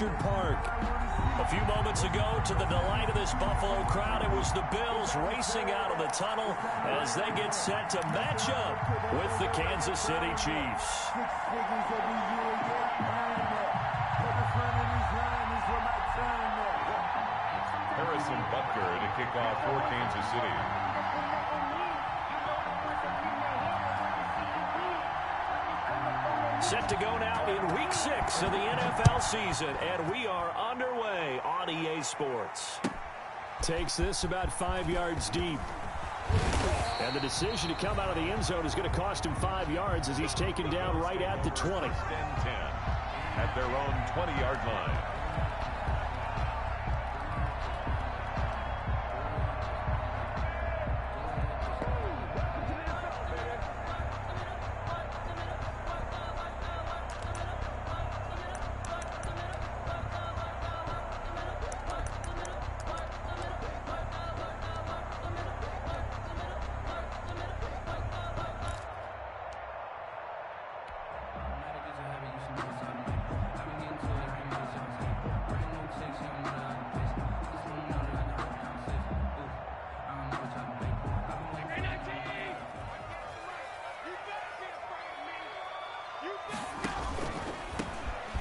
Orchard Park. A few moments ago, to the delight of this Buffalo crowd, it was the Bills racing out of the tunnel as they get set to match up with the Kansas City Chiefs. Harrison Butker to kick off for Kansas City. Set to go now in Week 6 of the NFL season, and we are underway on EA Sports. Takes this about 5 yards deep. And the decision to come out of the end zone is going to cost him 5 yards as he's taken down right at the 20. 10 at their own 20-yard line.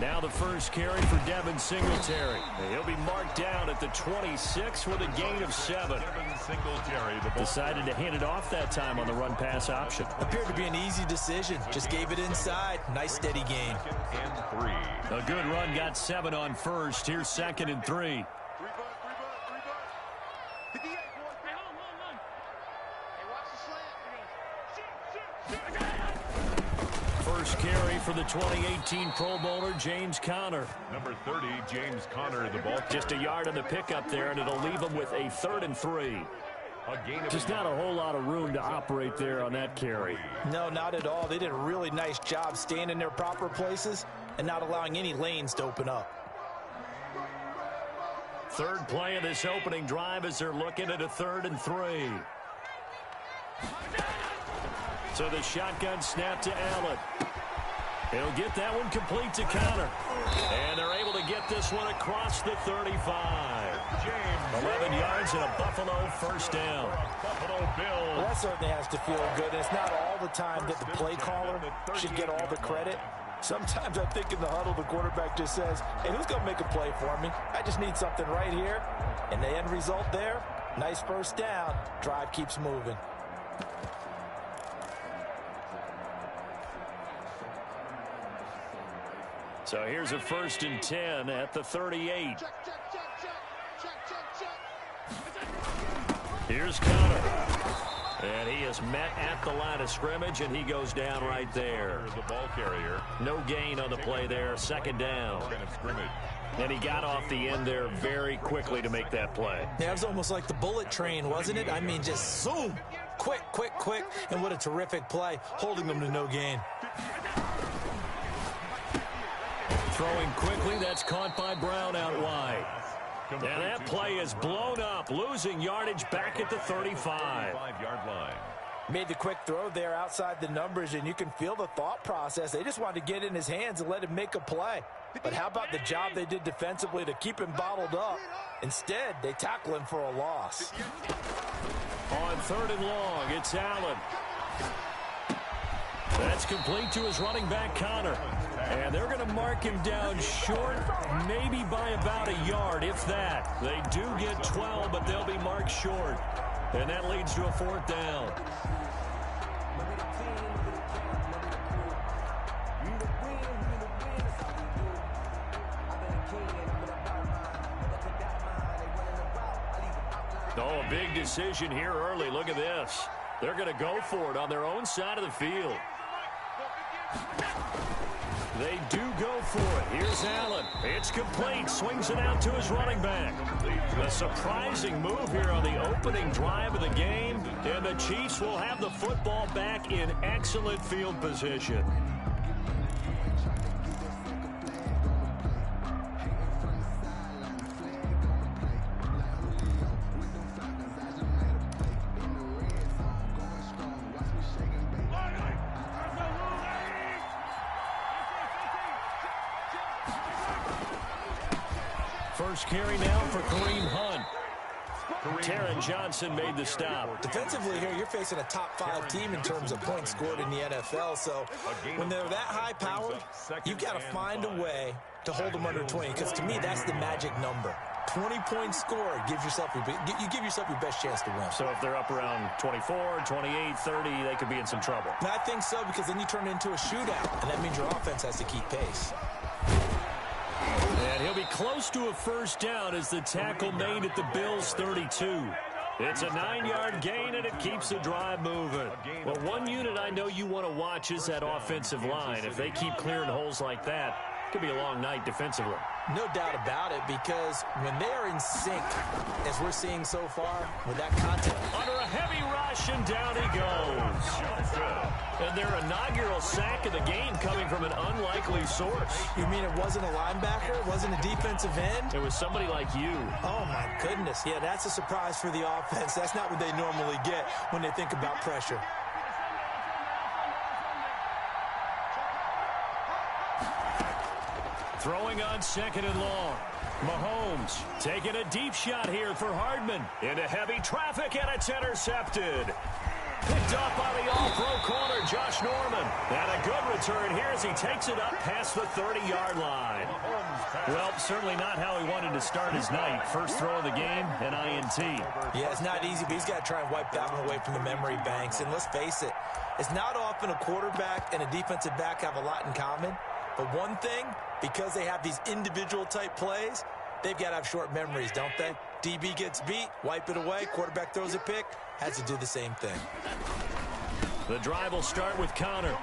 Now the first carry for Devin Singletary. He'll be marked down at the 26 with a gain of 7. Devin Singletary, the ball. Decided to hand it off that time on the run-pass option. Appeared to be an easy decision. Just gave it inside. Nice steady gain. And 3. A good run got 7 on first. Here's 2nd and 3. First carry for the 2018 Pro Bowler, James Conner. Number 30, James Conner, the ball. Just a yard on the pickup there, and it'll leave him with a 3rd and 3. Just not a whole lot of room to operate there on that carry. No, not at all. They did a really nice job staying in their proper places and not allowing any lanes to open up. Third play of this opening drive as they're looking at a 3rd and 3. So the shotgun snap to Allen. He'll get that one complete to Conner. And they're able to get this one across the 35. 11 yards and a Buffalo first down. Buffalo Bills. Well, that certainly has to feel good. It's not all the time that the play caller should get all the credit. Sometimes I think in the huddle, the quarterback just says, hey, who's going to make a play for me? I just need something right here. And the end result there, nice first down. Drive keeps moving. So here's a 1st and 10 at the 38. Here's Conner. And he is met at the line of scrimmage, and he goes down right there. The ball carrier. No gain on the play there. 2nd down. And he got off the end there very quickly to make that play. Yeah, it was almost like the bullet train, wasn't it? I mean, just zoom. Quick, quick, quick. And what a terrific play, holding them to no gain. Throwing quickly, that's caught by Brown out wide. And that play is blown up, losing yardage back at the 35. 5-yard line. Made the quick throw there outside the numbers, and you can feel the thought process. They just wanted to get in his hands and let him make a play. But how about the job they did defensively to keep him bottled up? Instead, they tackle him for a loss. On 3rd and long, it's Allen. That's complete to his running back, Conner. And they're going to mark him down short, maybe by about a yard, if that. They do get 12, but they'll be marked short. And that leads to a 4th down. Oh, a big decision here early. Look at this. They're going to go for it on their own side of the field. They do go for it. Here's Allen. It's complete. Swings it out to his running back. A surprising move here on the opening drive of the game. And the Chiefs will have the football back in excellent field position. First carry now for Kareem Hunt. Taron Johnson made the stop. Defensively here, you're facing a top-5 team in terms of points scored in the NFL. So when they're that high-powered, you've got to find a way to hold them under 20. Because to me, that's the magic number. 20 points scored gives yourself you give yourself your best chance to win. So if they're up around 24, 28, 30, they could be in some trouble. And I think so, because then you turn it into a shootout, and that means your offense has to keep pace. And he'll be close to a first down as the tackle made at the Bills' 32. It's a 9-yard gain, and it keeps the drive moving. Well, one unit I know you want to watch is that offensive line. If they keep clearing holes like that, it could be a long night defensively. No doubt about it, because when they are in sync, as we're seeing so far, with that contact. Under a heavy rush, and down he goes. And their inaugural sack of the game coming from an unlikely source. You mean it wasn't a linebacker? It wasn't a defensive end? It was somebody like you. Oh, my goodness. Yeah, that's a surprise for the offense. That's not what they normally get when they think about pressure. Throwing on second and long. Mahomes taking a deep shot here for Hardman. Into heavy traffic, and it's intercepted. Picked off by the all-pro corner, Josh Norman. And a good return here as he takes it up past the 30-yard line. Well, certainly not how he wanted to start his night. First throw of the game, an INT. Yeah, it's not easy, but he's got to try and wipe that one away from the memory banks. And let's face it, it's not often a quarterback and a defensive back have a lot in common. But one thing, because they have these individual type plays, they've got to have short memories, don't they? DB gets beat, wipe it away, quarterback throws a pick, has to do the same thing. The drive will start with Connor.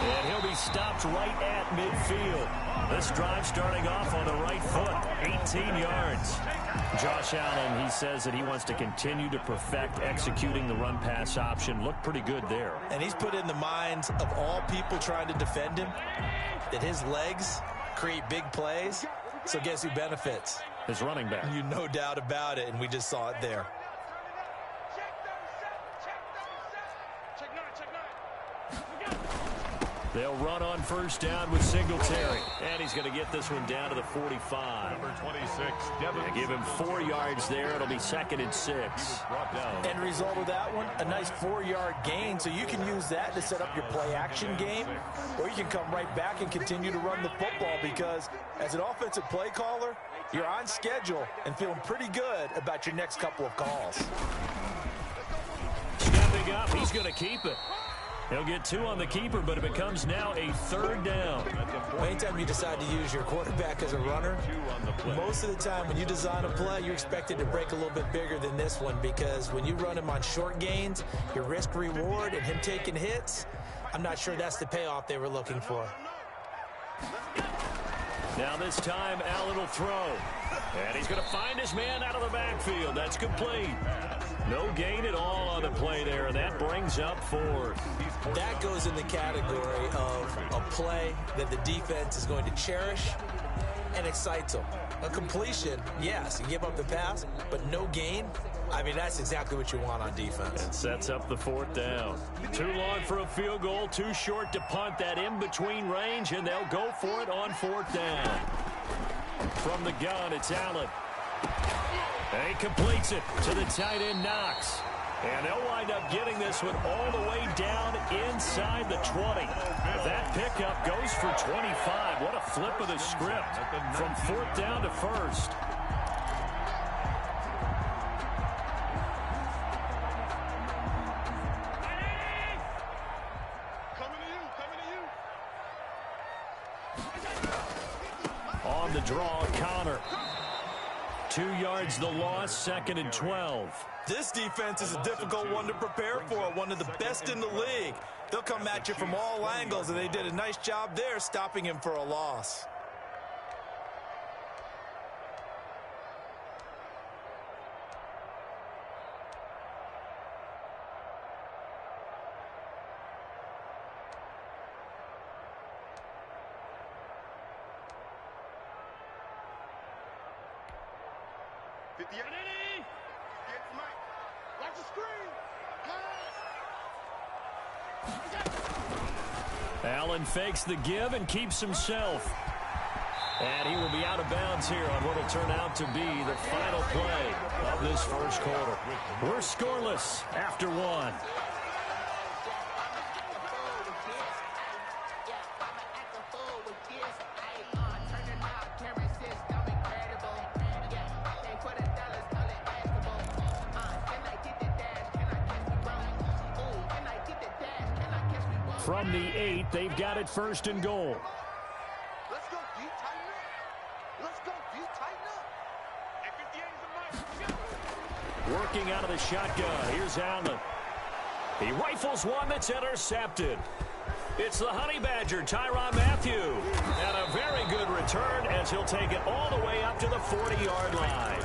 And he'll be stopped right at midfield. This drive starting off on the right foot, 18 yards. Josh Allen, he says that he wants to continue to perfect executing the run-pass option. Looked pretty good there. And he's put in the minds of all people trying to defend him that his legs create big plays. So guess who benefits? His running back. You no doubt about it, and we just saw it there. They'll run on first down with Singletary. And he's going to get this one down to the 45. Number 26, Devin. Give him 4 yards there. It'll be second and 6. End result of that one, a nice 4-yard gain. So you can use that to set up your play-action game, or you can come right back and continue to run the football, because as an offensive play caller, you're on schedule and feeling pretty good about your next couple of calls. Stepping up, he's going to keep it. He'll get 2 on the keeper, but it becomes now a 3rd down. Anytime you decide to use your quarterback as a runner, most of the time when you design a play, you're expected to break a little bit bigger than this one, because when you run him on short gains, your risk-reward and him taking hits, I'm not sure that's the payoff they were looking for. Now this time, Allen will throw. And he's going to find his man out of the backfield. That's complete. No gain at all on the play there, and that brings up 4th. That goes in the category of a play that the defense is going to cherish and excites them. A completion, yes, you give up the pass, but no gain. I mean, that's exactly what you want on defense. And sets up the 4th down. Too long for a field goal, too short to punt. That in-between range, and they'll go for it on 4th down. From the gun, it's Allen. And he completes it to the tight end, Knox. And they'll wind up getting this one all the way down inside the 20. That pickup goes for 25. What a flip of the script from 4th down to 1st. On the draw, Connor. 2 yards the loss, 2nd and 12. This defense is a difficult one to prepare for, one of the best in the league. They'll come at you from all angles, and they did a nice job there stopping him for a loss. Allen fakes the give and keeps himself. And he will be out of bounds here on what will turn out to be the final play of this first quarter. We're scoreless after one. From the 8, they've got it first and goal. Let's go, D, tighten up. Let's go, D, tighten up. Working out of the shotgun. Here's Allen. He rifles one that's intercepted. It's the Honey Badger, Tyrann Mathieu. And a very good return as he'll take it all the way up to the 40-yard line.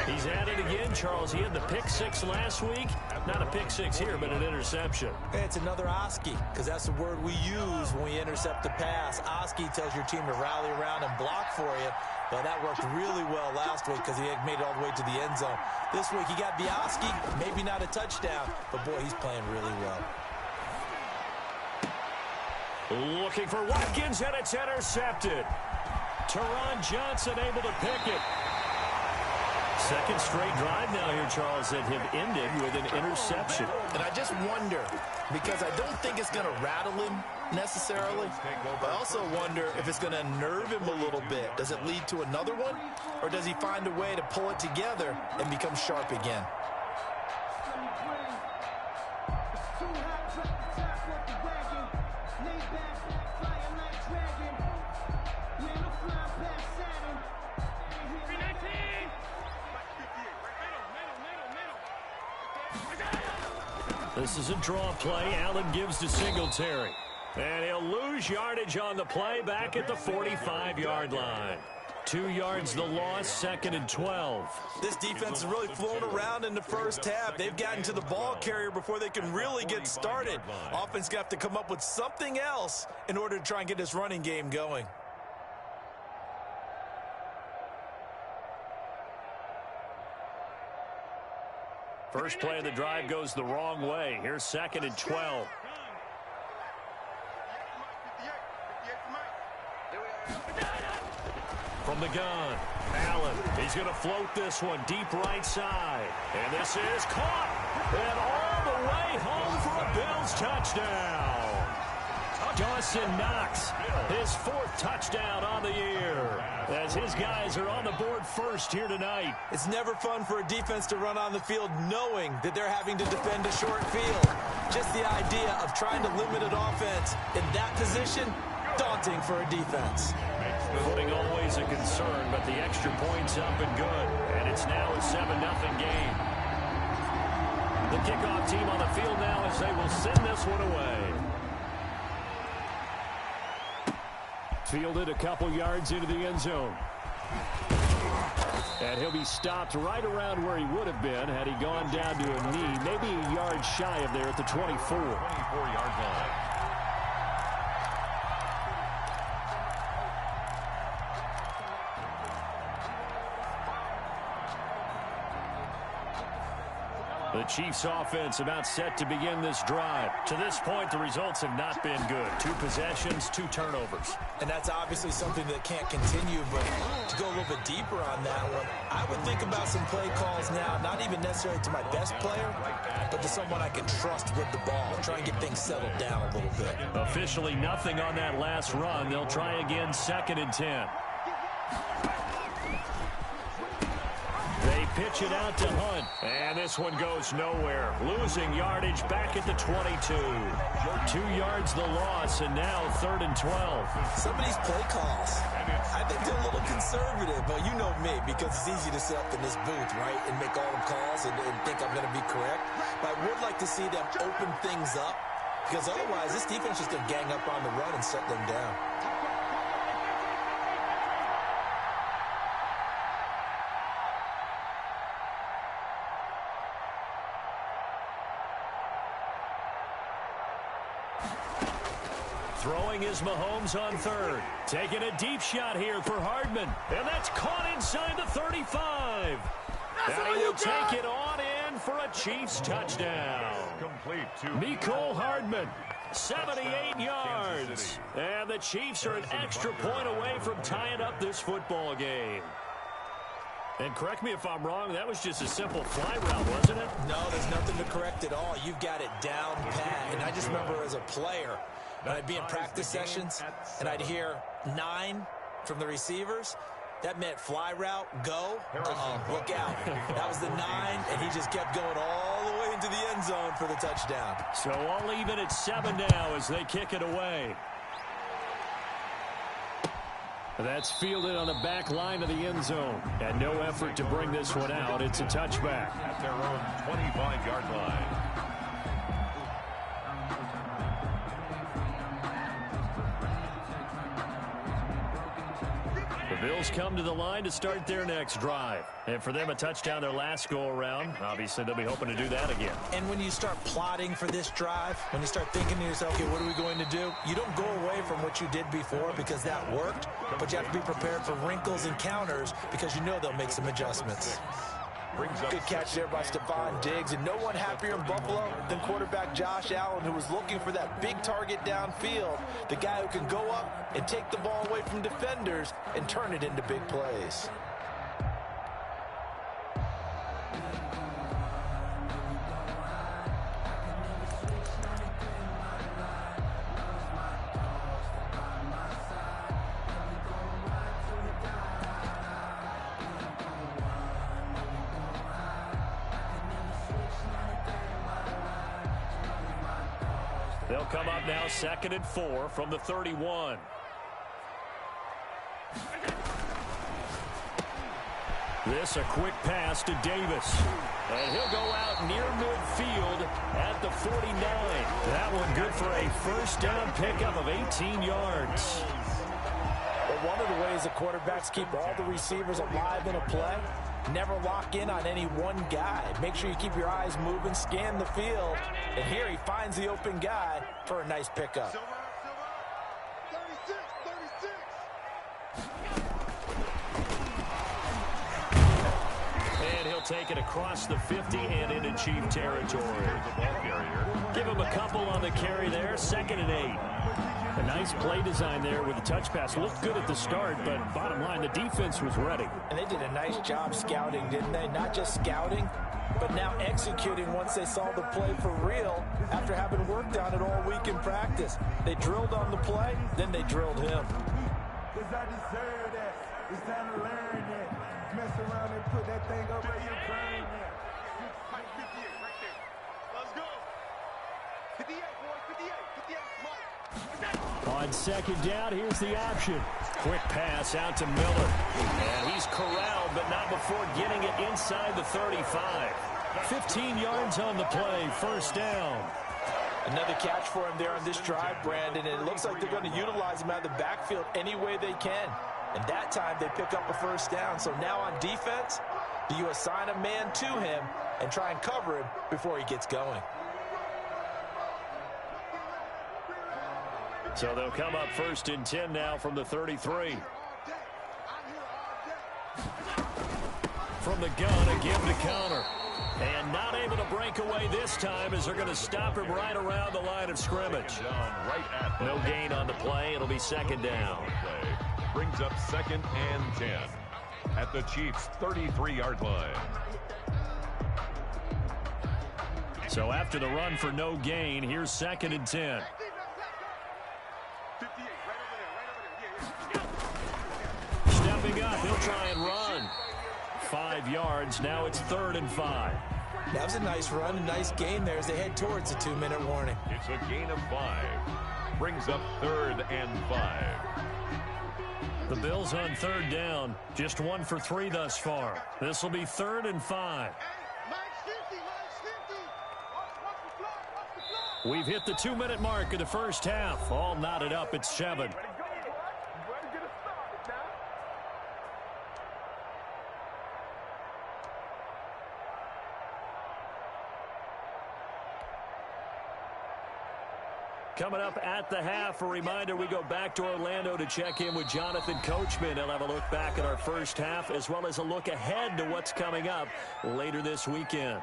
He's at it again, Charles. He had the pick 6 last week. Not a pick 6 here, but an interception. It's another Oski, because that's the word we use when we intercept a pass. Oski tells your team to rally around and block for you. But that worked really well last week because he had made it all the way to the end zone. This week he got the Oski, maybe not a touchdown, but boy, he's playing really well. Looking for Watkins, and it's intercepted. Teron Johnson able to pick it. Second straight drive now here, Charles, that have ended with an interception. And I just wonder, because I don't think it's going to rattle him necessarily, but I also wonder if it's going to nerve him a little bit. Does it lead to another one, or does he find a way to pull it together and become sharp again? This is a draw play. Allen gives to Singletary. And he'll lose yardage on the play back at the 45-yard line. 2 yards the loss, 2nd and 12. This defense is really flown around in the first half. They've gotten to the ball carrier before they can really get started. Offense got to come up with something else in order to try and get this running game going. First play of the drive goes the wrong way. Here's 2nd and 12. From the gun, Allen. He's going to float this one deep right side. And this is caught. And all the way home for a Bills touchdown. Dawson Knox, his 4th touchdown on the year, as his guys are on the board first here tonight. It's never fun for a defense to run on the field knowing that they're having to defend a short field. Just the idea of trying to limit an offense in that position, daunting for a defense. Footing always a concern, but the extra point's up and good, and it's now a 7-0 game. The kickoff team on the field now as they will send this one away. Fielded a couple yards into the end zone. And he'll be stopped right around where he would have been had he gone down to a knee, maybe a yard shy of there at the 24. 24-yard line. The Chiefs offense about set to begin this drive. To this point, the results have not been good. 2 possessions, 2 turnovers. And that's obviously something that can't continue, but to go a little bit deeper on that one, I would think about some play calls now, not even necessarily to my best player, but to someone I can trust with the ball. Try and get things settled down a little bit. Officially nothing on that last run. They'll try again 2nd and 10. They pitch it out to Hunt. And this one goes nowhere. Losing yardage back at the 22. 2 yards the loss, and now 3rd and 12. Some of these play calls, I think they're a little conservative, but you know me, because it's easy to sit up in this booth, right, and make all the calls and think I'm going to be correct. But I would like to see them open things up, because otherwise this defense is going to gang up on the run and shut them down. Throwing is Mahomes on 3rd. Taking a deep shot here for Hardman. And that's caught inside the 35. And he will take it on in for a Chiefs touchdown. Complete to Mecole Hardman. 78 yards. And the Chiefs are an extra point away from tying up this football game. And correct me if I'm wrong, that was just a simple fly route, wasn't it? No, there's nothing to correct at all. You've got it down pat. And I just remember as a player, when I'd be in practice sessions and I'd hear 9 from the receivers, that meant fly route, go, look out. That was the 9, and he just kept going all the way into the end zone for the touchdown. So all even at 7 now as they kick it away. That's fielded on the back line of the end zone. And no effort to bring this one out. It's a touchback. At their own 25-yard line. The Bills come to the line to start their next drive. And for them, a touchdown their last go-around. Obviously, they'll be hoping to do that again. And when you start plotting for this drive, when you start thinking to yourself, okay, what are we going to do? You don't go away from what you did before because that worked, but you have to be prepared for wrinkles and counters because you know they'll make some adjustments. Good catch there by Stephon Diggs, and no one happier in Buffalo than quarterback Josh Allen, who was looking for that big target downfield, the guy who can go up and take the ball away from defenders and turn it into big plays. They'll come up now 2nd and 4 from the 31. This a quick pass to Davis. And he'll go out near midfield at the 49. That one good for a first down pickup of 18 yards. But one of the ways the quarterbacks keep all the receivers alive in a play, never lock in on any one guy. Make sure you keep your eyes moving, scan the field. And here he finds the open guy for a nice pickup. 36. And he'll take it across the 50 and into Chief territory. Give him a couple on the carry there. 2nd and 8. A nice play design there with the touch pass. Looked good at the start, but bottom line, the defense was ready. And they did a nice job scouting, didn't they? Not just scouting, but now executing once they saw the play for real after having worked on it all week in practice. They drilled on the play, then they drilled him. Because I deserve that. It's time to learn that. Mess around and put that thing over your brain. Mike 58 right there. Let's go. 58, boy. 58. 58, Mike. On 2nd down, here's the option. Quick pass out to Miller. And he's corralled, but not before getting it inside the 35. 15 yards on the play, first down. Another catch for him there on this drive, Brandon, and it looks like they're going to utilize him out of the backfield any way they can. And that time they pick up a first down. So now on defense, do you assign a man to him and try and cover him before he gets going? So they'll come up 1st and 10 now from the 33. From the gun, a give to counter. And not able to break away this time as they're going to stop him right around the line of scrimmage. No gain on the play. It'll be 2nd down. Brings up 2nd and 10 at the Chiefs' 33-yard line. So after the run for no gain, here's 2nd and 10. Stepping up, he'll try and run. 5 yards, now it's 3rd and 5. That was a nice run, a nice gain there as they head towards the 2-minute warning. It's a gain of 5. Brings up 3rd and 5. The Bills on 3rd down, just 1 for 3 thus far. This will be 3rd and 5. We've hit the 2-minute mark of the first half. All knotted up at 7. Coming up at the half, a reminder, we go back to Orlando to check in with Jonathan Coachman. He'll have a look back at our first half as well as a look ahead to what's coming up later this weekend.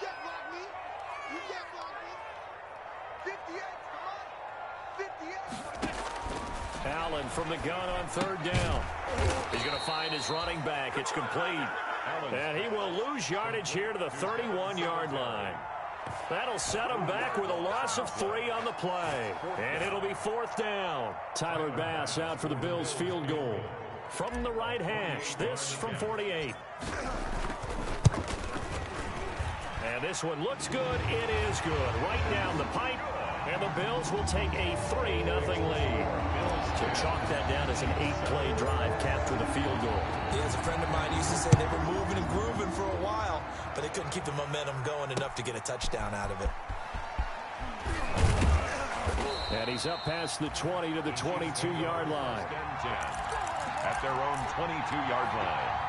can't block me. You can't block me. 58, come on. 58. Allen from the gun on third down. He's going to find his running back. It's complete. And he will lose yardage here to the 31-yard line. That'll set him back with a loss of 3 on the play. And it'll be 4th down. Tyler Bass out for the Bills field goal. From the right hash, this from 48. And this one looks good. It is good. Right down the pipe. And the Bills will take a 3-0 lead. So chalk that down as an 8-play drive, capture the field goal. Yeah, as a friend of mine used to say, they were moving and grooving for a while, but they couldn't keep the momentum going enough to get a touchdown out of it. And he's up past the 20 to the 22-yard line. At their own 22-yard line.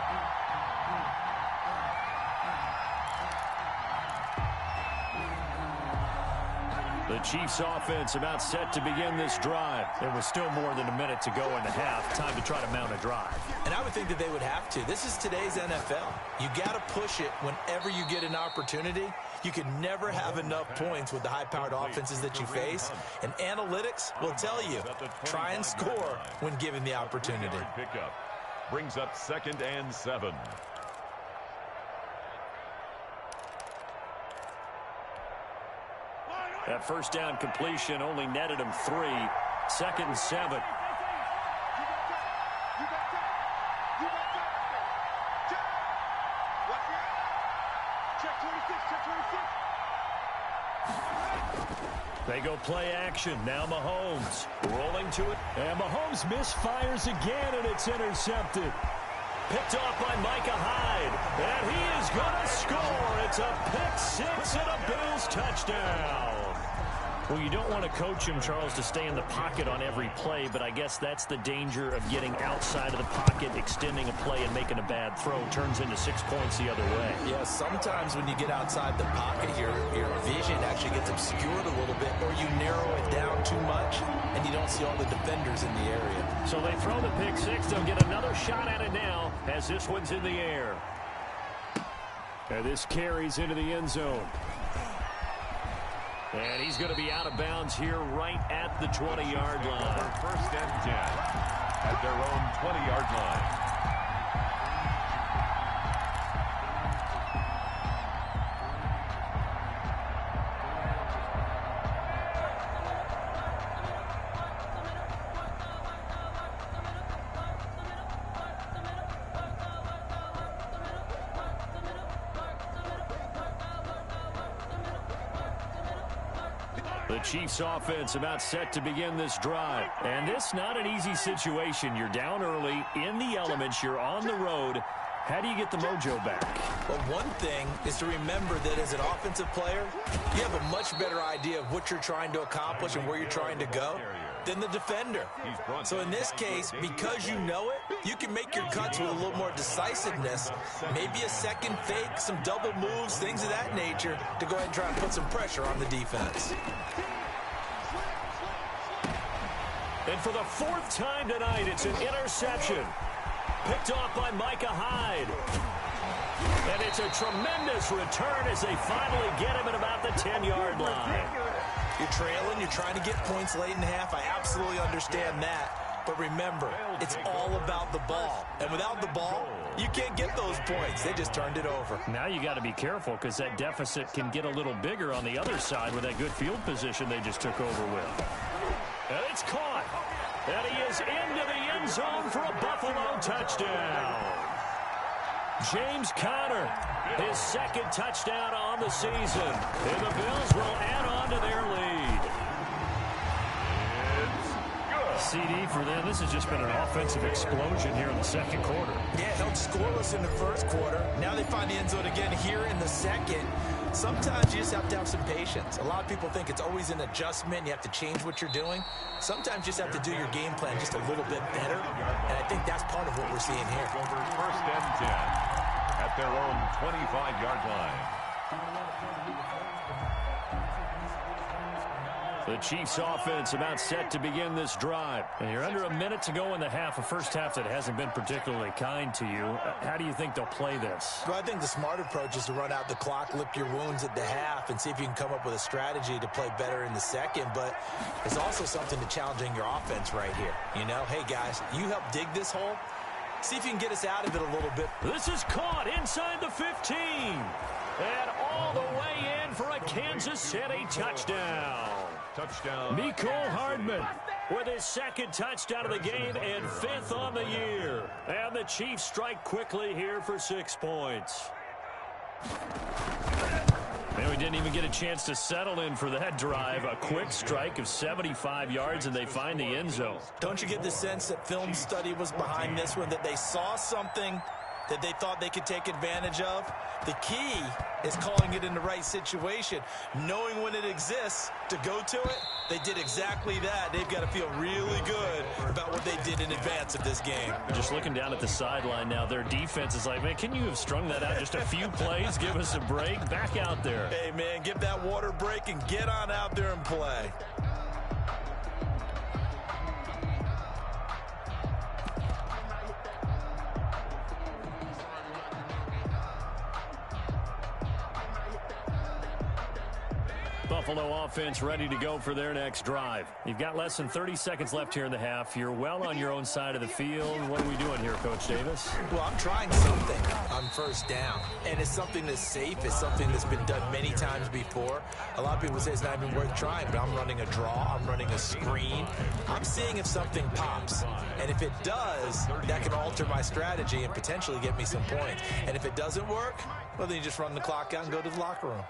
The Chiefs offense about set to begin this drive. There was still more than a minute to go in the half. Time to try to mount a drive. And I would think that they would have to. This is today's NFL. You got to push it whenever you get an opportunity. You can never have enough points with the high-powered offenses that you face. And analytics will tell you, try and score when given the opportunity. Pickup brings up 2nd and 7. That first down completion only netted him 3. 2nd and 7. They go play action. Now Mahomes rolling to it. And Mahomes misfires again, and it's intercepted. Picked off by Micah Hyde. And he is going to score. It's a pick 6 and a Bills touchdown. Well, you don't want to coach him, Charles, to stay in the pocket on every play, but I guess that's the danger of getting outside of the pocket, extending a play, and making a bad throw. Turns into 6 points the other way. Yeah, sometimes when you get outside the pocket, your vision actually gets obscured a little bit, or you narrow it down too much, and you don't see all the defenders in the area. So they throw the pick 6. They'll get another shot at it now as this one's in the air. And this carries into the end zone. And he's going to be out of bounds here right at the 20-yard line. 1st and 10 at their own 20-yard line. The Chiefs offense about set to begin this drive. And this not an easy situation. You're down early, in the elements, you're on the road. How do you get the mojo back? Well, one thing is to remember that as an offensive player, you have a much better idea of what you're trying to accomplish and where you're trying to go than the defender. So in this case, because you know it, you can make your cuts with a little more decisiveness, maybe a second fake, some double moves, things of that nature, to go ahead and try and put some pressure on the defense. And for the 4th time tonight, it's an interception. Picked off by Micah Hyde. And it's a tremendous return as they finally get him at about the 10-yard line. You're trailing, you're trying to get points late in the half. I absolutely understand that. But remember, it's all about the ball. And without the ball, you can't get those points. They just turned it over. Now you got to be careful because that deficit can get a little bigger on the other side with that good field position they just took over with. And it's caught. And he is into the end zone for a Buffalo touchdown. James Conner, his 2nd touchdown on the season. And the Bills will add on to their lead. CD for them. This has just been an offensive explosion here in the 2nd quarter. Yeah, held scoreless in the 1st quarter. Now they find the end zone again here in the 2nd. Sometimes you just have to have some patience. A lot of people think it's always an adjustment. You have to change what you're doing. Sometimes you just have to do your game plan just a little bit better. And I think that's part of what we're seeing here. 1st and 10 at their own 25-yard line. The Chiefs offense about set to begin this drive. And you're under a minute to go in the half, a first half that hasn't been particularly kind to you. How do you think they'll play this? Well, I think the smart approach is to run out the clock, lick your wounds at the half, and see if you can come up with a strategy to play better in the second. But it's also something to challenging your offense right here. You know, hey, guys, you help dig this hole. See if you can get us out of it a little bit. This is caught inside the 15. And all the way in for a Kansas City touchdown. Touchdown. Mecole Hardman with his second touchdown of the game and 5th on the year. And the Chiefs strike quickly here for 6 points. And we didn't even get a chance to settle in for that drive. A quick strike of 75 yards, and they find the end zone. Don't you get the sense that film study was behind this one, that they saw something that they thought they could take advantage of? The key is calling it in the right situation, knowing when it exists to go to it. They did exactly that. They've got to feel really good about what they did in advance of this game. Just looking down at the sideline now, their defense is like, man, can you have strung that out just a few plays? Give us a break. Back out there. Hey, man, give that water break and get on out there and play. Buffalo offense ready to go for their next drive. You've got less than 30 seconds left here in the half. You're well on your own side of the field. What are we doing here, Coach Davis? Well, I'm trying something on first down, and it's something that's safe. It's something that's been done many times before. A lot of people say it's not even worth trying, but I'm running a draw. I'm running a screen. I'm seeing if something pops, and if it does, that can alter my strategy and potentially get me some points. And if it doesn't work, well, then you just run the clock out and go to the locker room.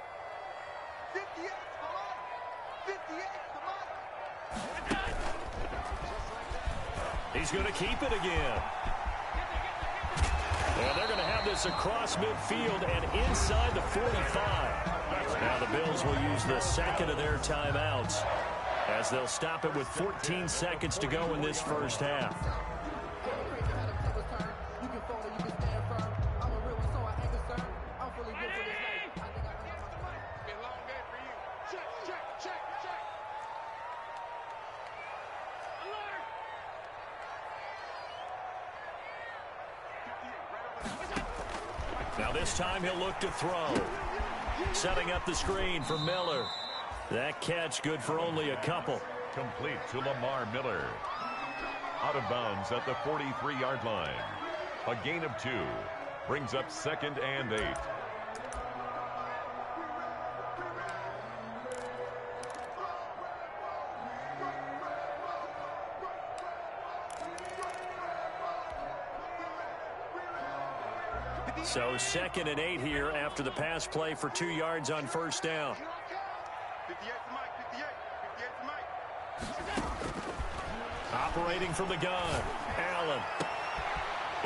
He's going to keep it again. And they're going to have this across midfield and inside the 45. Now the Bills will use the second of their timeouts as they'll stop it with 14 seconds to go in this first half. Now this time he'll look to throw. Setting up the screen for Miller. That catch good for only a couple. Complete to Lamar Miller. Out of bounds at the 43-yard line. A gain of 2. Brings up 2nd and 8. So 2nd and 8 here after the pass play for 2 yards on first down. Operating from the gun, Allen.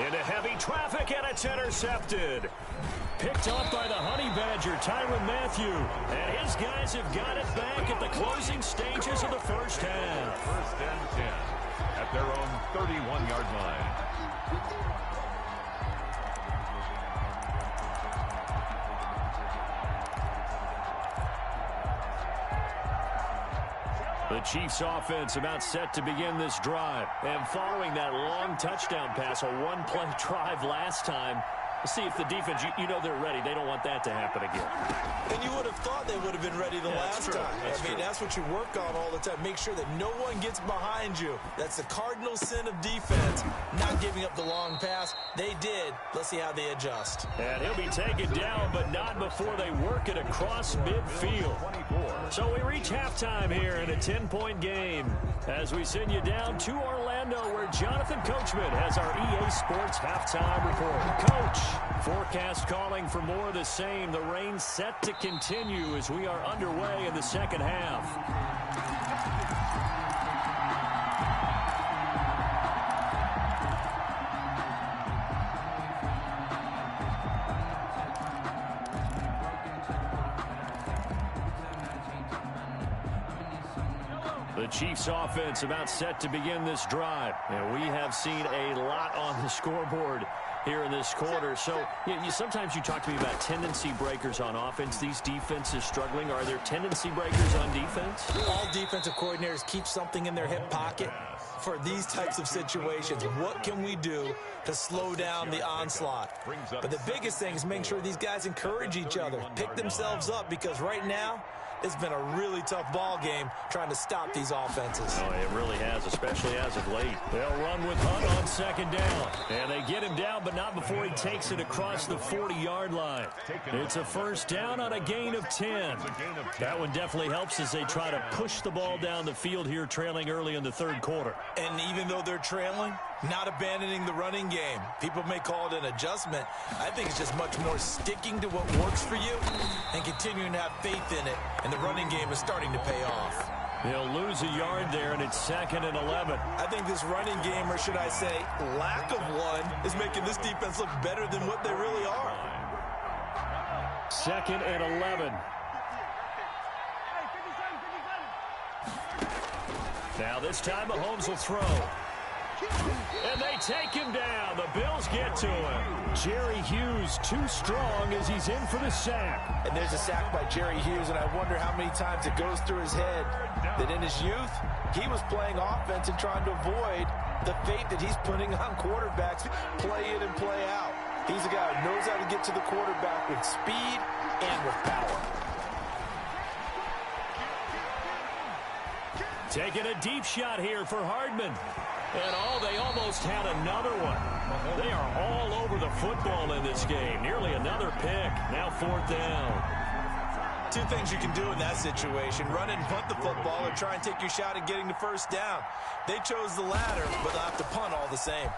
Into heavy traffic, and it's intercepted. Picked up by the Honey Badger, Tyrann Mathieu. And his guys have got it back at the closing stages of the first half. 1st and 10 at their own 31-yard line. The Chiefs offense about set to begin this drive. And following that long touchdown pass, a one-play drive last time, we'll see if the defense, you know they're ready. They don't want that to happen again. And you would have thought they would have been ready the last time. I mean, that's what you work on all the time. Make sure that no one gets behind you. That's the cardinal sin of defense, not giving up the long pass. They did. Let's see how they adjust. And he'll be taken down, but not before they work it across midfield. So we reach halftime here in a 10-point game as we send you down to Orlando, where Jonathan Coachman has our EA Sports halftime report. Coach, forecast calling for more of the same. The rain set to continue as we are underway in the second half. The Chiefs offense about set to begin this drive. And we have seen a lot on the scoreboard here in this quarter. So sometimes you talk to me about tendency breakers on offense. These defenses struggling. Are there tendency breakers on defense? All defensive coordinators keep something in their hip pocket for these types of situations. What can we do to slow down the onslaught? But the biggest thing is making sure these guys encourage each other, pick themselves up, because right now it's been a really tough ball game trying to stop these offenses. Oh, it really has, especially as of late. They'll run with Hunt on second down. And they get him down, but not before he takes it across the 40-yard line. It's a first down on a gain of 10. That one definitely helps as they try to push the ball down the field here, trailing early in the third quarter. And even though they're trailing, not abandoning the running game. People may call it an adjustment. I think it's just much more sticking to what works for you and continuing to have faith in it. And the running game is starting to pay off. They'll lose a yard there, and it's 2nd and 11. I think this running game, or should I say lack of one, is making this defense look better than what they really are. 2nd and 11. Now this time Mahomes will throw. And they take him down. The Bills get to him. Jerry Hughes too strong as he's in for the sack. And there's a sack by Jerry Hughes, and I wonder how many times it goes through his head that in his youth, he was playing offense and trying to avoid the fate that he's putting on quarterbacks, play in and play out. He's a guy who knows how to get to the quarterback with speed and with power. Taking a deep shot here for Hardman. And they almost had another one. They are all over the football in this game. Nearly another pick. Now 4th down. Two things you can do in that situation: run and punt the football, or try and take your shot at getting the first down. They chose the latter, but they'll have to punt all the same.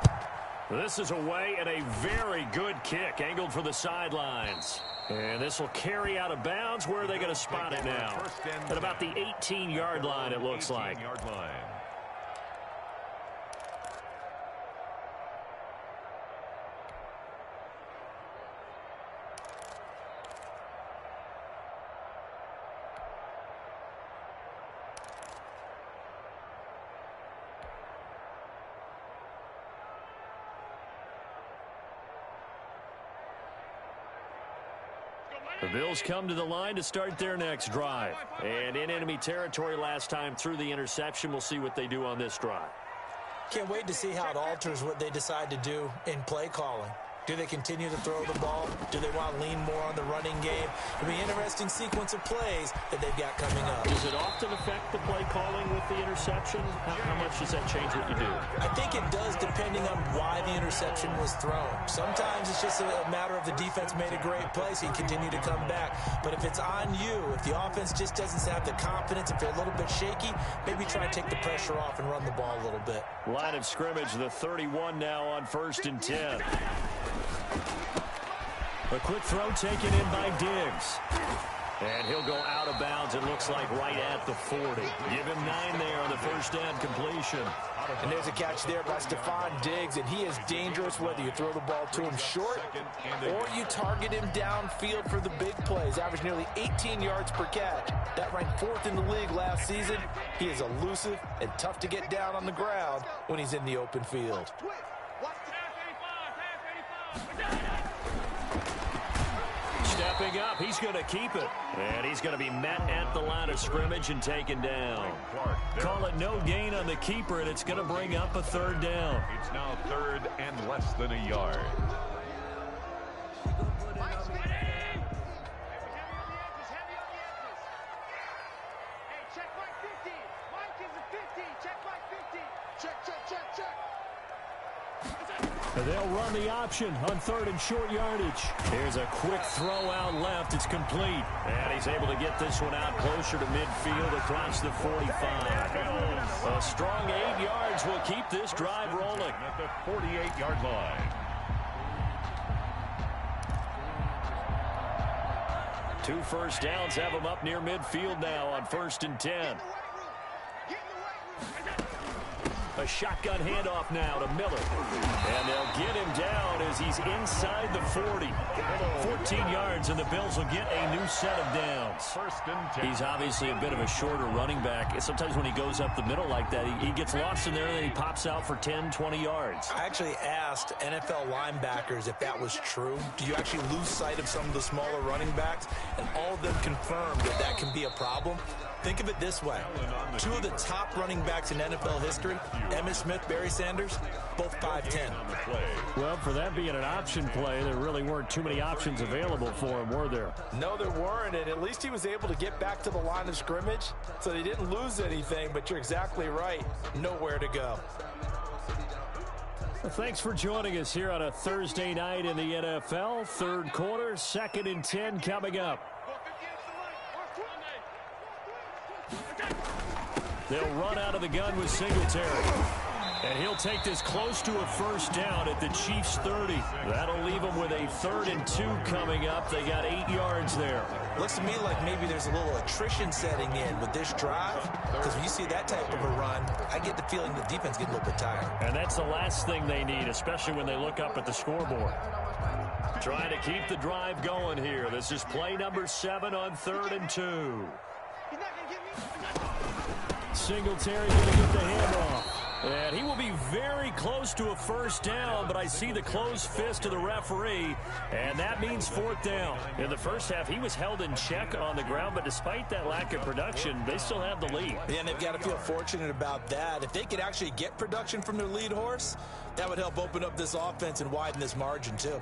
This is away, and a very good kick angled for the sidelines. And this will carry out of bounds. Where are they going to spot it now? At about the 18-yard line, it looks like. The Bills come to the line to start their next drive. And in enemy territory last time through the interception. We'll see what they do on this drive. Can't wait to see how it alters what they decide to do in play calling. Do they continue to throw the ball? Do they want to lean more on the running game? It'll be an interesting sequence of plays that they've got coming up. Does it often affect the play calling with the interception? How much does that change what you do? I think it does, depending on why the interception was thrown. Sometimes it's just a matter of the defense made a great play, so you continue to come back. But if it's on you, if the offense just doesn't have the confidence, if they're a little bit shaky, maybe try and take the pressure off and run the ball a little bit. Line of scrimmage, the 31 now on 1st and 10. A quick throw taken in by Diggs. And he'll go out of bounds, it looks like, right at the 40. Give him 9 there on the first down completion. And there's a catch there by Stephon Diggs, and he is dangerous whether you throw the ball to him short or you target him downfield for the big plays. Averaged nearly 18 yards per catch. That ranked 4th in the league last season. He is elusive and tough to get down on the ground when he's in the open field. Stepping up, he's going to keep it. And he's going to be met at the line of scrimmage and taken down. Call it no gain on the keeper, and it's going to bring up a 3rd down. It's now 3rd and less than a yard. They'll run the option on 3rd and short yardage. Here's a quick throw out left. It's complete. And he's able to get this one out closer to midfield across the 45. A strong 8 yards will keep this drive rolling. At the 48-yard line. 2 first downs have him up near midfield now on 1st and 10. A shotgun handoff now to Miller. And they'll get him down as he's inside the 40. 15 yards, and the Bills will get a new set of downs. First and 10. He's obviously a bit of a shorter running back. Sometimes when he goes up the middle like that, he gets lost in there, and then he pops out for 10, 20 yards. I actually asked NFL linebackers if that was true. Do you actually lose sight of some of the smaller running backs? And all of them confirmed that that can be a problem. Think of it this way. Two of the top running backs in NFL history, Emmitt Smith, Barry Sanders, both 5'10". Well, for that being an option play, there really weren't too many options available for him, were there? No, there weren't, and at least he was able to get back to the line of scrimmage, so they didn't lose anything, but you're exactly right. Nowhere to go. Well, thanks for joining us here on a Thursday night in the NFL. Third quarter, 2nd and 10 coming up. They'll run out of the gun with Singletary. And he'll take this close to a first down at the Chiefs' 30. That'll leave them with a 3rd and 2 coming up. They got 8 yards there. Looks to me like maybe there's a little attrition setting in with this drive. Because when you see that type of a run, I get the feeling the defense gets a little bit tired. And that's the last thing they need, especially when they look up at the scoreboard. Trying to keep the drive going here. This is play number 7 on 3rd and 2. Singletary going to get the handoff. And he will be very close to a first down, but I see the closed fist of the referee, and that means 4th down. In the first half, he was held in check on the ground, but despite that lack of production, they still have the lead. Yeah, and they've got to feel fortunate about that. If they could actually get production from their lead horse, that would help open up this offense and widen this margin, too.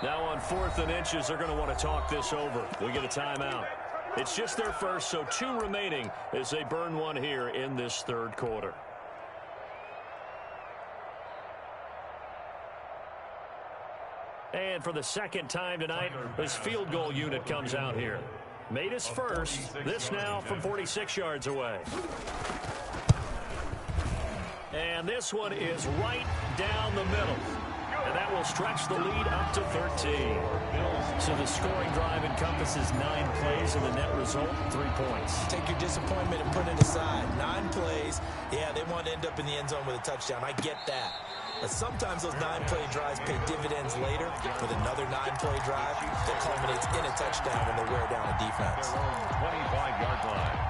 Now on 4th and inches, they're going to want to talk this over. We'll get a timeout. It's just their first, so 2 remaining as they burn one here in this 3rd quarter. And for the 2nd time tonight, this field goal unit comes out here. Made his first. This now from 46 yards away. And this one is right down the middle. And that will stretch the lead up to 13. So the scoring drive encompasses 9 plays, and the net result, 3 points. Take your disappointment and put it aside. 9 plays. Yeah, they want to end up in the end zone with a touchdown. I get that. But sometimes those 9-play drives pay dividends later with another 9-play drive that culminates in a touchdown when they wear down a defense. 25-yard line.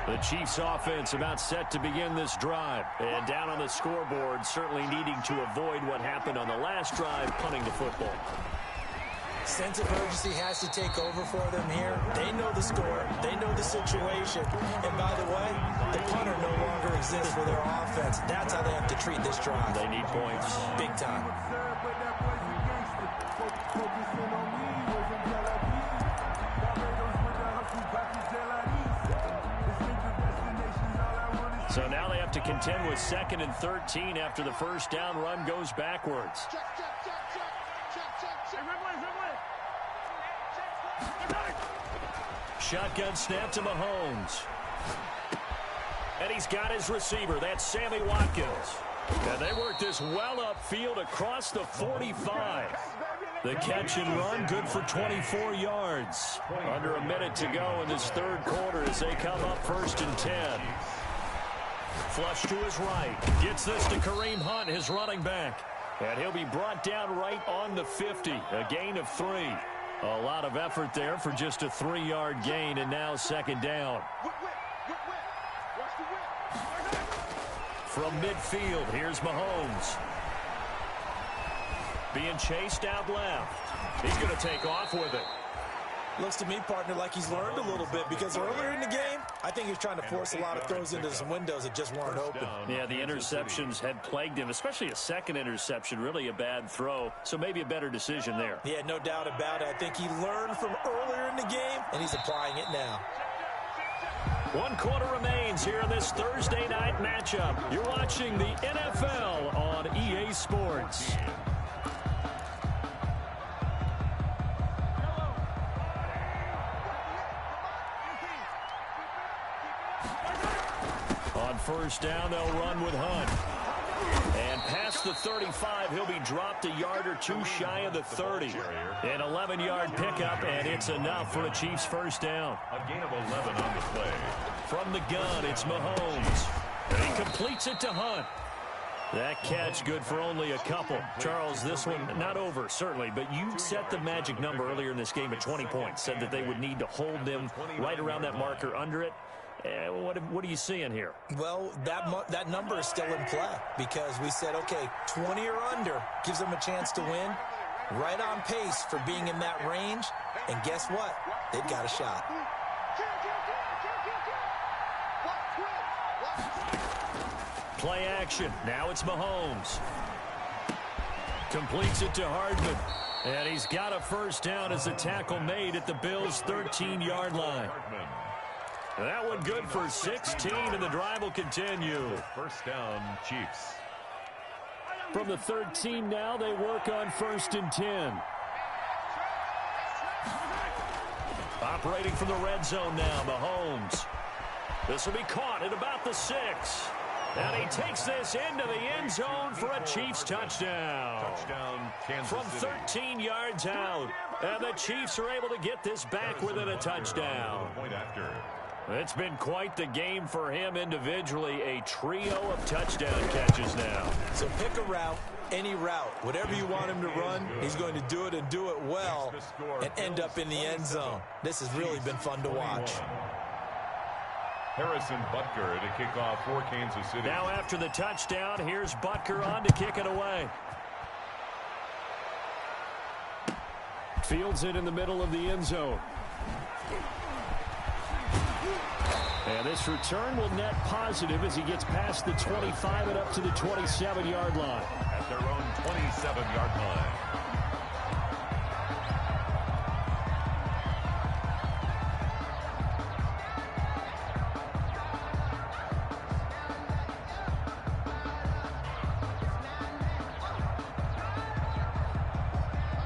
The Chiefs offense about set to begin this drive. And down on the scoreboard, certainly needing to avoid what happened on the last drive, punting the football. Sense of urgency has to take over for them here. They know the score. They know the situation. And by the way, the punter no longer exists for their offense. That's how they have to treat this drive. They need points. Big time. So now they have to contend with 2nd and 13 after the first down run goes backwards. Shotgun snap to Mahomes. And he's got his receiver. That's Sammy Watkins. And they work this well upfield across the 45. The catch and run, good for 24 yards. Under a minute to go in this 3rd quarter as they come up 1st and 10. Flush to his right. Gets this to Kareem Hunt, his running back. And he'll be brought down right on the 50. A gain of 3. A lot of effort there for just a 3-yard gain, and now 2nd down. From midfield, here's Mahomes. Being chased out left. He's going to take off with it. Looks to me, partner, like he's learned a little bit because earlier in the game, I think he was trying to force a lot of throws into some windows that just weren't open. Yeah, the interceptions had plagued him, especially a 2nd interception, really a bad throw, so maybe a better decision there. Yeah, no doubt about it. I think he learned from earlier in the game, and he's applying it now. 1 quarter remains here in this Thursday night matchup. You're watching the NFL on EA Sports. On first down, they'll run with Hunt. And past the 35, he'll be dropped a yard or two shy of the 30. An 11-yard pickup, and it's enough for a Chiefs first down. A gain of 11 on the play. From the gun, it's Mahomes. And he completes it to Hunt. That catch good for only a couple. Charles, this one not over, certainly, but you set the magic number earlier in this game at 20 points. Said that they would need to hold them right around that marker under it. What are you seeing here? Well, that number is still in play because we said, okay, 20 or under gives them a chance to win. Right on pace for being in that range. And guess what? They've got a shot. Play action. Now it's Mahomes. Completes it to Hardman. And he's got a first down as the tackle made at the Bills' 13-yard line. That one good for 16, and the drive will continue. First down, Chiefs. From the 13 now, they work on 1st and 10. Operating from the red zone now, Mahomes. This will be caught at about the 6. And he takes this into the end zone for a Chiefs touchdown. Touchdown, Kansas From City. 13 yards out. And the Chiefs are able to get this back within a touchdown. Point after. It's been quite the game for him individually. A trio of touchdown catches now. So pick a route, any route. Whatever you want him to run, he's going to do it and do it well and end up in the end zone. This has really been fun to watch. Harrison Butker to kick off for Kansas City. Now after the touchdown, here's Butker on to kick it away. Fields it in the middle of the end zone. And this return will net positive as he gets past the 25 and up to the 27-yard line. At their own 27-yard line.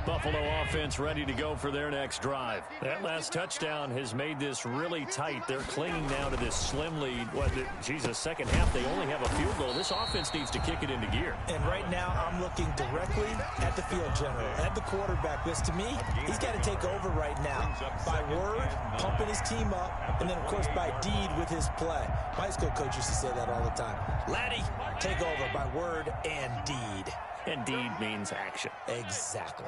Buffalo offense ready to go for their next drive. That last touchdown has made this really tight. They're clinging now to this slim lead. Second half, they only have a field goal. This offense needs to kick it into gear. And right now, I'm looking directly at the field general, at the quarterback, because to me, he's got to take over right now. By word, pumping his team up, and then, of course, by deed with his play. My high school coach used to say that all the time. Laddie, take over by word and deed. And deed means action. Exactly.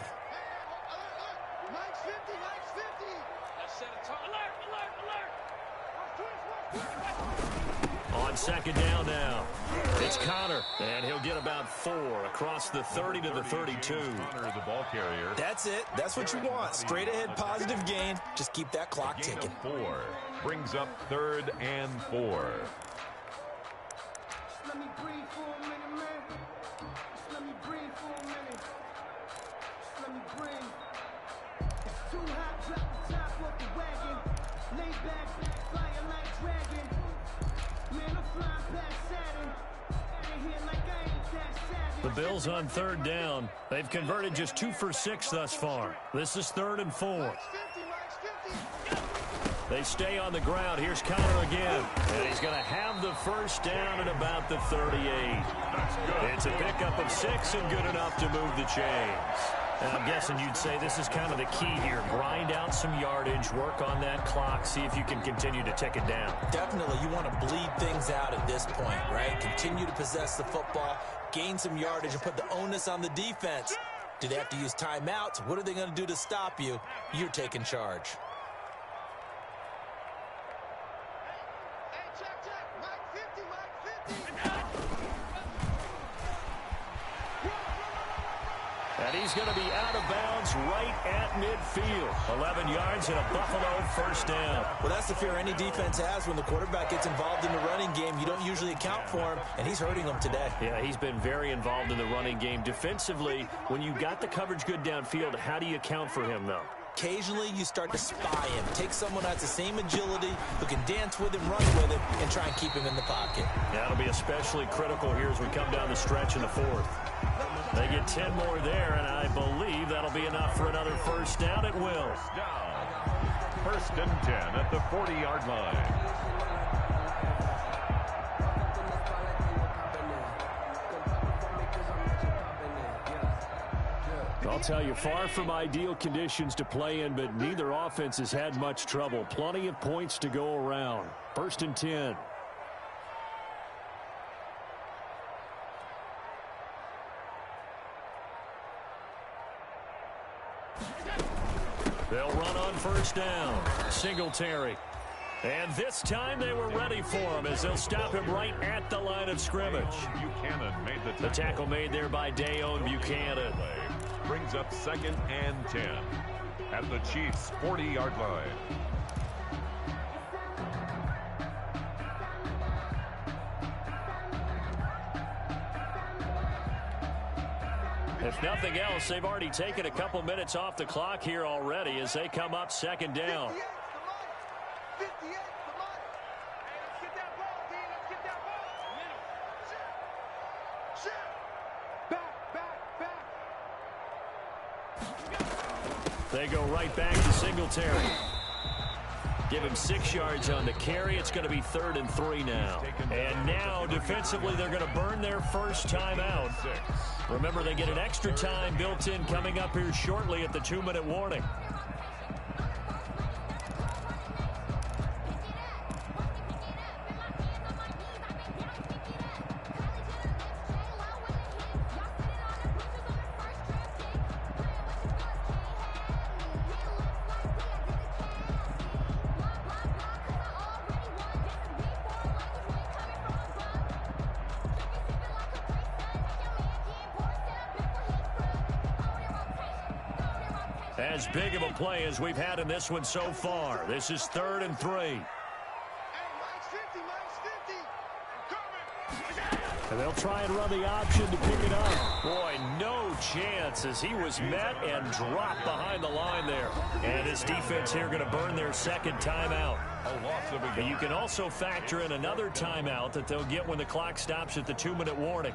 On second down now, it's Connor, and he'll get about 4 across the 30 to the 32. Connor, the ball carrier. That's it. That's what you want. Straight ahead, positive gain. Just keep that clock ticking. 4 brings up 3rd and 4. Let me breathe for a minute, man. Just let me breathe for a minute. Just let me breathe. It's too hot, drop the top off the wagon. Lay back, flying like dragon. Man, I'm flying past Saturn. Out of here like I ain't that savage. The Bills on 3rd down. They've converted just 2 for 6 thus far. This is 3rd and 4. They stay on the ground. Here's Connor again. And he's going to have the first down at about the 38. It's a pickup of 6 and good enough to move the chains. And I'm guessing you'd say this is kind of the key here. Grind out some yardage, work on that clock, see if you can continue to tick it down. Definitely, you want to bleed things out at this point, right? Continue to possess the football, gain some yardage, and put the onus on the defense. Do they have to use timeouts? What are they going to do to stop you? You're taking charge. And he's going to be out of bounds right at midfield. 11 yards and a Buffalo first down. Well, that's the fear any defense has when the quarterback gets involved in the running game. You don't usually account for him, and he's hurting them today. Yeah, he's been very involved in the running game. Defensively, when you got the coverage good downfield, how do you account for him, though? occasionally you start to spy him. Take someone that's the same agility, who can dance with him, run with him, and try and keep him in the pocket. That'll be especially critical here as we come down the stretch in the fourth. They get 10 more there, and I believe that'll be enough for another first down. It will. First and 10 at the 40-yard line. I'll tell you, far from ideal conditions to play in, but neither offense has had much trouble. Plenty of points to go around. First and 10. They'll run on first down. Singletary. And this time they were ready for him as they'll stop him right at the line of scrimmage. Buchanan made the tackle made there by Dayon Buchanan. Brings up second and 10 at the Chiefs' 40-yard line. If nothing else, they've already taken a couple minutes off the clock here already as they come up second down. 58, come on. Hey, let's get that ball, D. Let's get that ball. Shit. Back. They go right back to Singletary. Give him 6 yards on the carry. It's going to be 3rd and 3 now. And now, defensively, they're going to burn their first timeout. Remember, they get an extra time built in coming up here shortly at the 2-minute warning. As big of a play as we've had in this one so far. This is 3rd and 3. And they'll try and run the option to pick it up. Boy, no chance as he was met and dropped behind the line there. And this defense here going to burn their second timeout. And you can also factor in another timeout that they'll get when the clock stops at the 2-minute warning.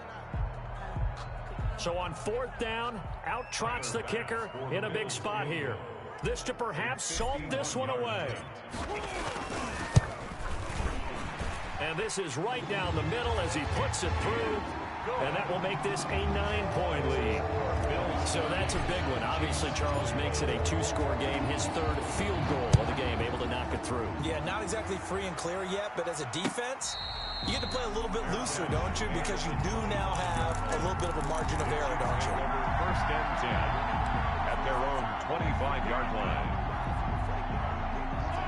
So on 4th down, out trots the kicker in a big spot here. This to perhaps salt this one away. And this is right down the middle as he puts it through. And that will make this a 9-point lead. So that's a big one. Obviously, Charles makes it a 2-score game. His 3rd field goal of the game, able to knock it through. Yeah, not exactly free and clear yet, but as a defense, you get to play a little bit looser, don't you? Because you do now have a little bit of a margin of error, don't you? First and 10 at their own 25-yard line.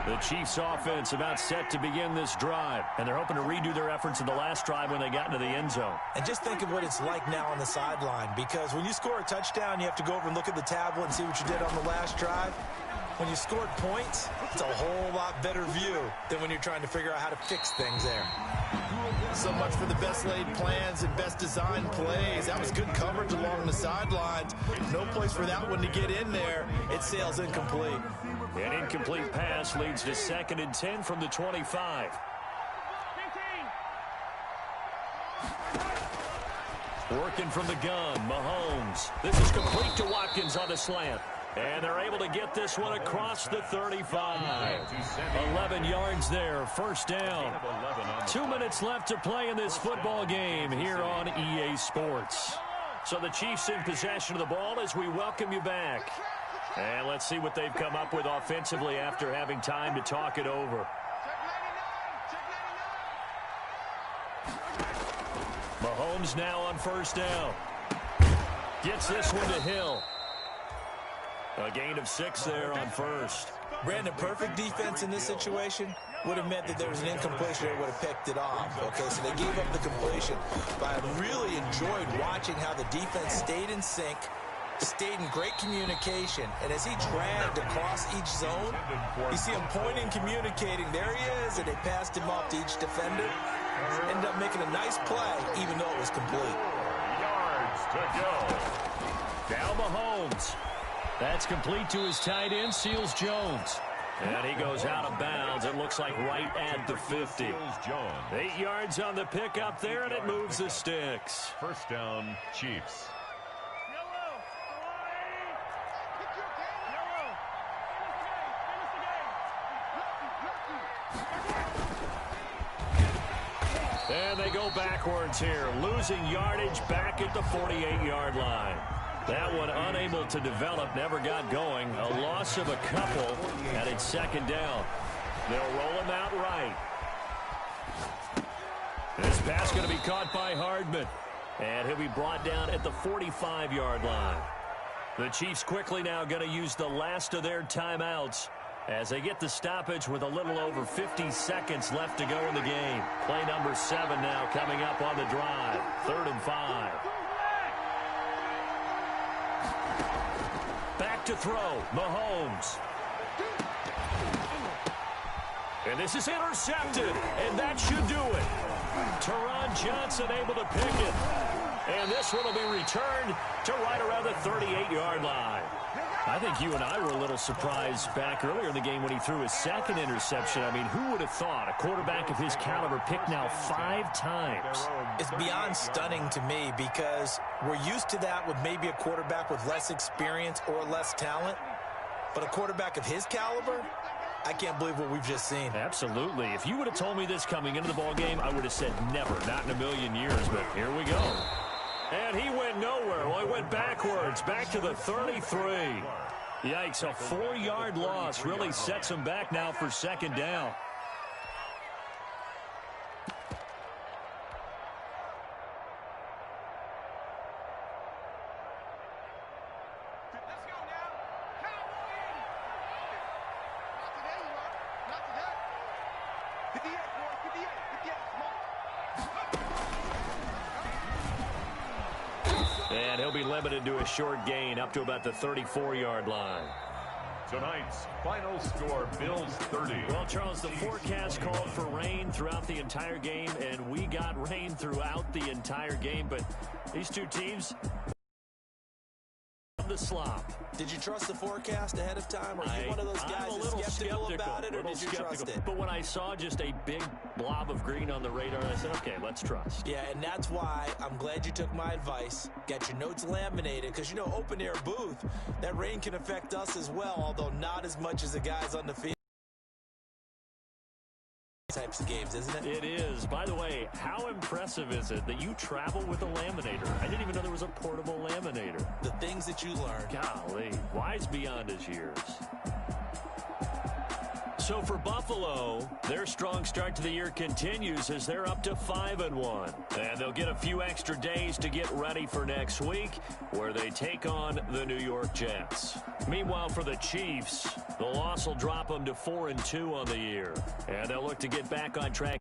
The Chiefs offense about set to begin this drive, and they're hoping to redo their efforts in the last drive when they got into the end zone. And just think of what it's like now on the sideline, because when you score a touchdown, you have to go over and look at the tablet and see what you did on the last drive. When you scored points, it's a whole lot better view than when you're trying to figure out how to fix things there. So much for the best laid plans and best designed plays. That was good coverage along the sidelines. No place for that one to get in there. It sails incomplete. An incomplete pass leads to 2nd and 10 from the 25. Working from the gun, Mahomes. This is complete to Watkins on the slant. And they're able to get this one across the 35. 11 yards there, first down. 2 minutes left to play in this football game here on EA Sports. So the Chiefs in possession of the ball as we welcome you back. And let's see what they've come up with offensively after having time to talk it over. Mahomes now on first down. Gets this one to Hill. A gain of 6 there on first. Brandon, perfect defense in this situation would have meant that there was an incompletion that would have picked it off. Okay, so they gave up the completion. But I really enjoyed watching how the defense stayed in sync, stayed in great communication, and as he dragged across each zone, you see him pointing, communicating. There he is, and they passed him off to each defender. Ended up making a nice play, even though it was complete. Yards to go. Now Mahomes. That's complete to his tight end, Seals Jones. And he goes out of bounds. It looks like right at the 50. 8 yards on the pickup there, and it moves the sticks. First down, Chiefs. And they go backwards here, losing yardage back at the 48-yard line. That one unable to develop, never got going. A loss of a couple, and it's second down. They'll roll him out right. This pass going to be caught by Hardman. And he'll be brought down at the 45-yard line. The Chiefs quickly now going to use the last of their timeouts as they get the stoppage with a little over 50 seconds left to go in the game. Play number 7 now coming up on the drive. 3rd and 5. Back to throw, Mahomes. And this is intercepted, and that should do it. Teron Johnson able to pick it. And this one will be returned to right around the 38-yard line. I think you and I were a little surprised back earlier in the game when he threw his second interception. I mean, who would have thought a quarterback of his caliber picked now 5 times? It's beyond stunning to me because we're used to that with maybe a quarterback with less experience or less talent. But a quarterback of his caliber, I can't believe what we've just seen. Absolutely. If you would have told me this coming into the ballgame, I would have said never, not in a million years. But here we go. And he went nowhere. Well, he went backwards, back to the 33. Yikes, a 4-yard loss really sets him back now for second down. Let's go now. Cowboys. Not today, you are. Not today. 58, boy. 58. 58. Come on. And he'll be limited to a short gain up to about the 34-yard line. Tonight's final score, Bills 30. Well, Charles, the forecast called for rain throughout the entire game, and we got rain throughout the entire game. But these two teams, the slop. Did you trust the forecast ahead of time? Or are you one of those guys that's skeptical about it, or did you trust it? But when I saw just a big blob of green on the radar, I said, okay, let's trust. Yeah, and that's why I'm glad you took my advice. Got your notes laminated, because, you know, open-air booth, that rain can affect us as well, although not as much as the guys on the field. Types of games, isn't it? It is. By the way, how impressive is it that you travel with a laminator? I didn't even know there was a portable laminator. The things that you learn. Golly, wise beyond his years. So for Buffalo, their strong start to the year continues as they're up to 5-1. And they'll get a few extra days to get ready for next week, where they take on the New York Jets. Meanwhile, for the Chiefs, the loss will drop them to 4-2 on the year. And they'll look to get back on track.